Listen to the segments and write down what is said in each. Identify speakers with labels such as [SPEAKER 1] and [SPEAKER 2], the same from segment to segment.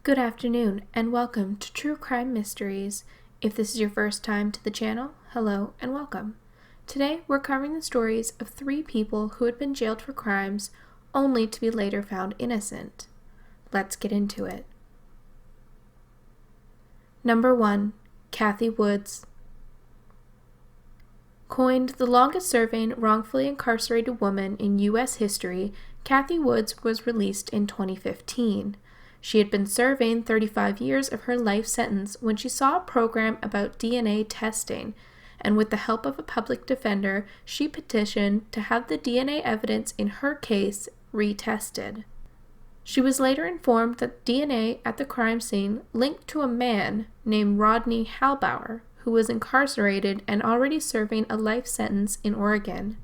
[SPEAKER 1] Good afternoon, and welcome to True Crime Mysteries. If this is your first time to the channel, hello and welcome. Today, we're covering the stories of 3 people who had been jailed for crimes only to be later found innocent. Let's get into it. Number 1. Kathy Woods. Coined the longest-serving wrongfully incarcerated woman in U.S. history, Kathy Woods was released in 2015. She had been serving 35 years of her life sentence when she saw a program about DNA testing, and with the help of a public defender, she petitioned to have the DNA evidence in her case retested. She was later informed that DNA at the crime scene linked to a man named Rodney Halbauer, who was incarcerated and already serving a life sentence in Oregon.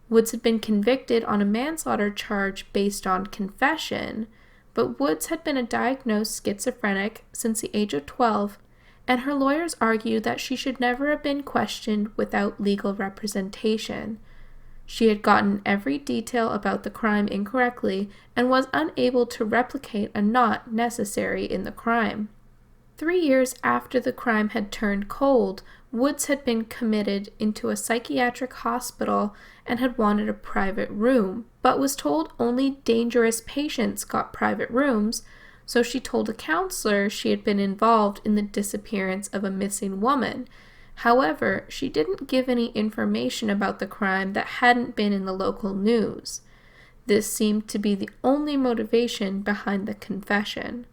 [SPEAKER 1] Woods had been convicted on a manslaughter charge based on confession, but Woods had been a diagnosed schizophrenic since the age of 12, and her lawyers argued that she should never have been questioned without legal representation. She had gotten every detail about the crime incorrectly and was unable to replicate a knot necessary in the crime. 3 years after the crime had turned cold, Woods had been committed into a psychiatric hospital and had wanted a private room, but was told only dangerous patients got private rooms, so she told a counselor she had been involved in the disappearance of a missing woman. However, she didn't give any information about the crime that hadn't been in the local news. This seemed to be the only motivation behind the confession.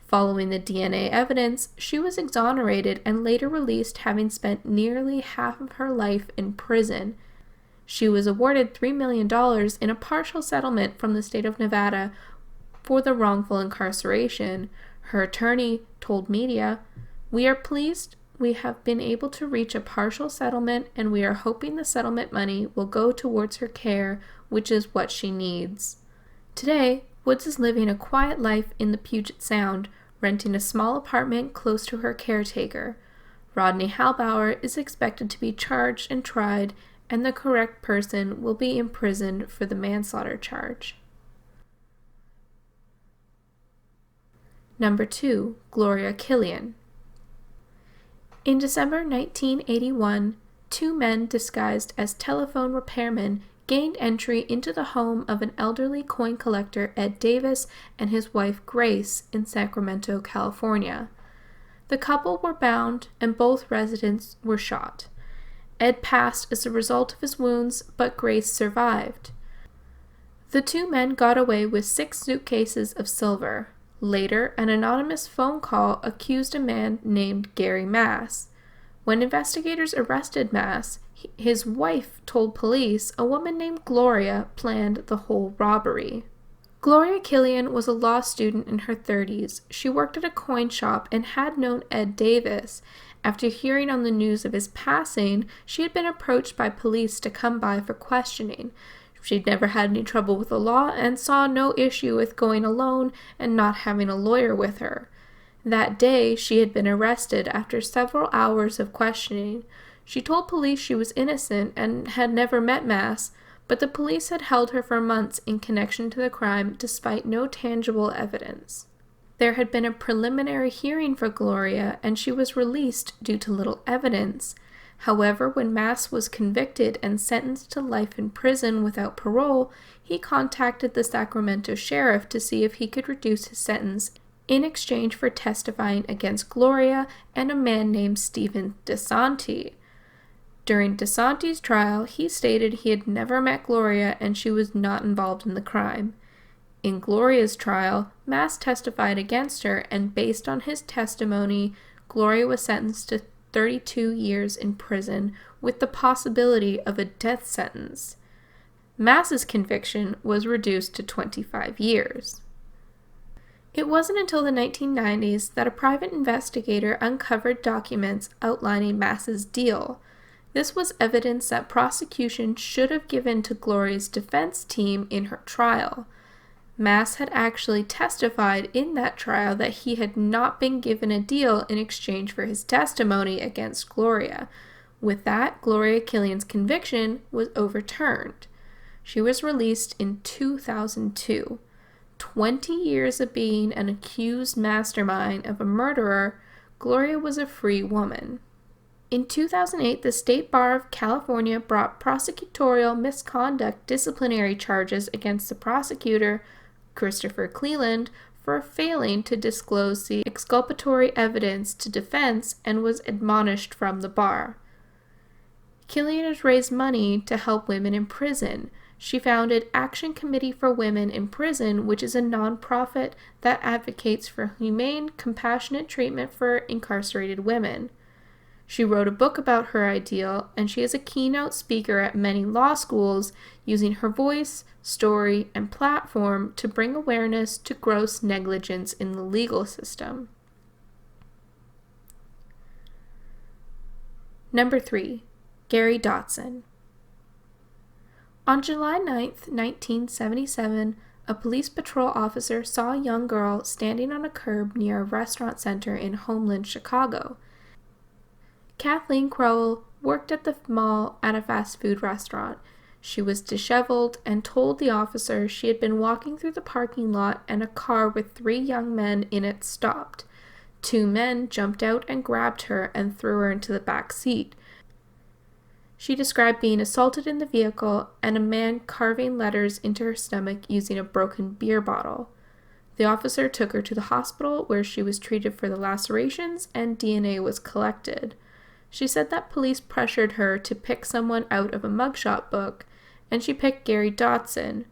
[SPEAKER 1] Following the DNA evidence, she was exonerated and later released, having spent nearly half of her life in prison. She was awarded $3 million in a partial settlement from the state of Nevada for the wrongful incarceration. Her attorney told media, "We are pleased we have been able to reach a partial settlement, and we are hoping the settlement money will go towards her care, which is what she needs." Today, Woods is living a quiet life in the Puget Sound, renting a small apartment close to her caretaker. Rodney Halbauer is expected to be charged and tried, and the correct person will be imprisoned for the manslaughter charge. Number 2. Gloria Killian. In December 1981, 2 men disguised as telephone repairmen gained entry into the home of an elderly coin collector, Ed Davis, and his wife Grace in Sacramento, California. The couple were bound and both residents were shot. Ed passed as a result of his wounds, but Grace survived. The 2 men got away with 6 suitcases of silver. Later, an anonymous phone call accused a man named Gary Mass. When investigators arrested Mass, his wife told police a woman named Gloria planned the whole robbery. Gloria Killian was a law student in her 30s. She worked at a coin shop and had known Ed Davis. After hearing on the news of his passing, she had been approached by police to come by for questioning. She'd never had any trouble with the law and saw no issue with going alone and not having a lawyer with her. That day, she had been arrested after several hours of questioning. She told police she was innocent and had never met Mass, but the police had held her for months in connection to the crime despite no tangible evidence. There had been a preliminary hearing for Gloria, and she was released due to little evidence. However, when Mass was convicted and sentenced to life in prison without parole, he contacted the Sacramento sheriff to see if he could reduce his sentence in exchange for testifying against Gloria and a man named Stephen DeSanti. During DeSanti's trial, he stated he had never met Gloria and she was not involved in the crime. In Gloria's trial, Mass testified against her, and based on his testimony, Gloria was sentenced to 32 years in prison with the possibility of a death sentence. Mass's conviction was reduced to 25 years. It wasn't until the 1990s that a private investigator uncovered documents outlining Mass's deal. This was evidence that prosecution should have given to Gloria's defense team in her trial. Mass had actually testified in that trial that he had not been given a deal in exchange for his testimony against Gloria. With that, Gloria Killian's conviction was overturned. She was released in 2002. 20 years of being an accused mastermind of a murderer, Gloria was a free woman. In 2008, the State Bar of California brought prosecutorial misconduct disciplinary charges against the prosecutor, Christopher Cleland, for failing to disclose the exculpatory evidence to defense and was admonished from the bar. Killian has raised money to help women in prison. She founded Action Committee for Women in Prison, which is a nonprofit that advocates for humane, compassionate treatment for incarcerated women. She wrote a book about her ideal, and she is a keynote speaker at many law schools, using her voice, story, and platform to bring awareness to gross negligence in the legal system. Number 3. Gary Dotson. On July 9, 1977, a police patrol officer saw a young girl standing on a curb near a restaurant center in Homeland, Chicago. Kathleen Crowell worked at the mall at a fast food restaurant. She was disheveled and told the officer she had been walking through the parking lot and a car with 3 young men in it stopped. 2 men jumped out and grabbed her and threw her into the back seat. She described being assaulted in the vehicle and a man carving letters into her stomach using a broken beer bottle. The officer took her to the hospital where she was treated for the lacerations and DNA was collected. She said that police pressured her to pick someone out of a mugshot book, and she picked Gary Dotson,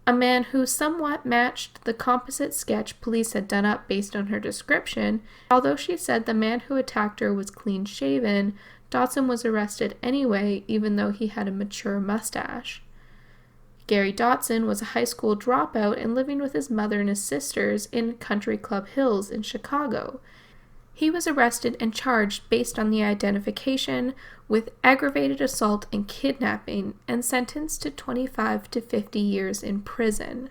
[SPEAKER 1] a man who somewhat matched the composite sketch police had done up based on her description. Although she said the man who attacked her was clean-shaven, Dotson was arrested anyway, even though he had a mature mustache. Gary Dotson was a high school dropout and living with his mother and his sisters in Country Club Hills in Chicago. He was arrested and charged based on the identification with aggravated assault and kidnapping and sentenced to 25 to 50 years in prison.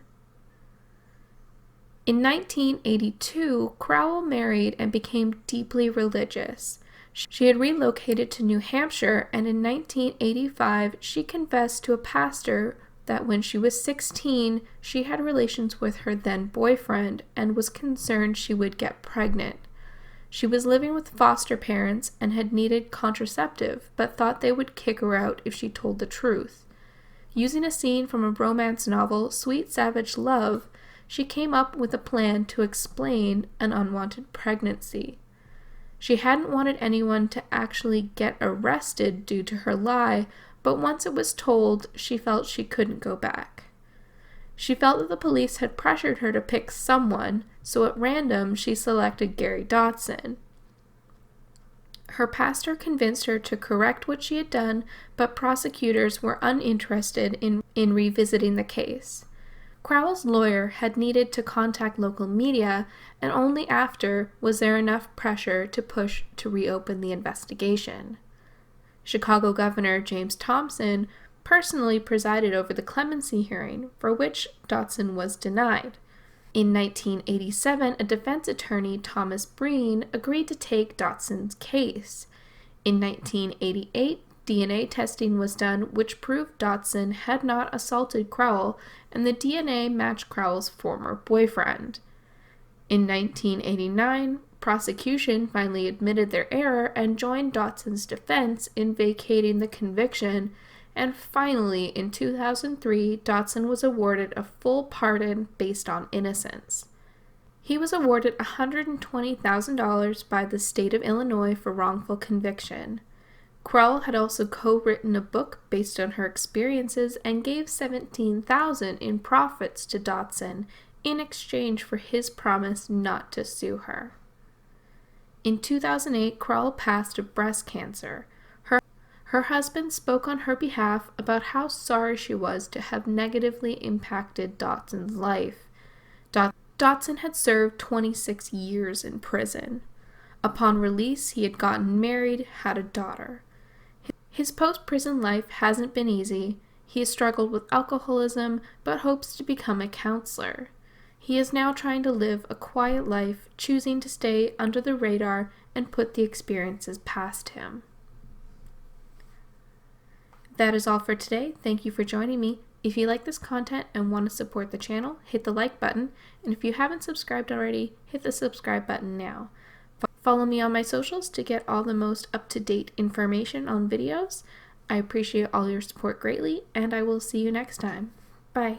[SPEAKER 1] In 1982, Crowell married and became deeply religious. She had relocated to New Hampshire, and in 1985, she confessed to a pastor that when she was 16, she had relations with her then boyfriend and was concerned she would get pregnant. She was living with foster parents and had needed contraceptive, but thought they would kick her out if she told the truth. Using a scene from a romance novel, Sweet Savage Love, she came up with a plan to explain an unwanted pregnancy. She hadn't wanted anyone to actually get arrested due to her lie, but once it was told, she felt she couldn't go back. She felt that the police had pressured her to pick someone, so at random she selected Gary Dotson. Her pastor convinced her to correct what she had done, but prosecutors were uninterested in revisiting the case. Crowell's lawyer had needed to contact local media, and only after was there enough pressure to push to reopen the investigation. Chicago Governor James Thompson personally presided over the clemency hearing, for which Dotson was denied. In 1987, a defense attorney, Thomas Breen, agreed to take Dotson's case. In 1988, DNA testing was done, which proved Dotson had not assaulted Crowell, and the DNA matched Crowell's former boyfriend. In 1989, prosecution finally admitted their error and joined Dotson's defense in vacating the conviction, and finally, in 2003, Dotson was awarded a full pardon based on innocence. He was awarded $120,000 by the state of Illinois for wrongful conviction. Crowell had also co-written a book based on her experiences and gave $17,000 in profits to Dotson in exchange for his promise not to sue her. In 2008, Crowell passed of breast cancer. Her husband spoke on her behalf about how sorry she was to have negatively impacted Dotson's life. Dotson had served 26 years in prison. Upon release, he had gotten married, had a daughter. His post-prison life hasn't been easy. He has struggled with alcoholism, but hopes to become a counselor. He is now trying to live a quiet life, choosing to stay under the radar and put the experiences past him. That is all for today. Thank you for joining me. If you like this content and want to support the channel, hit the like button, and if you haven't subscribed already, hit the subscribe button now. Follow me on my socials to get all the most up-to-date information on videos. I appreciate all your support greatly, and I will see you next time. Bye.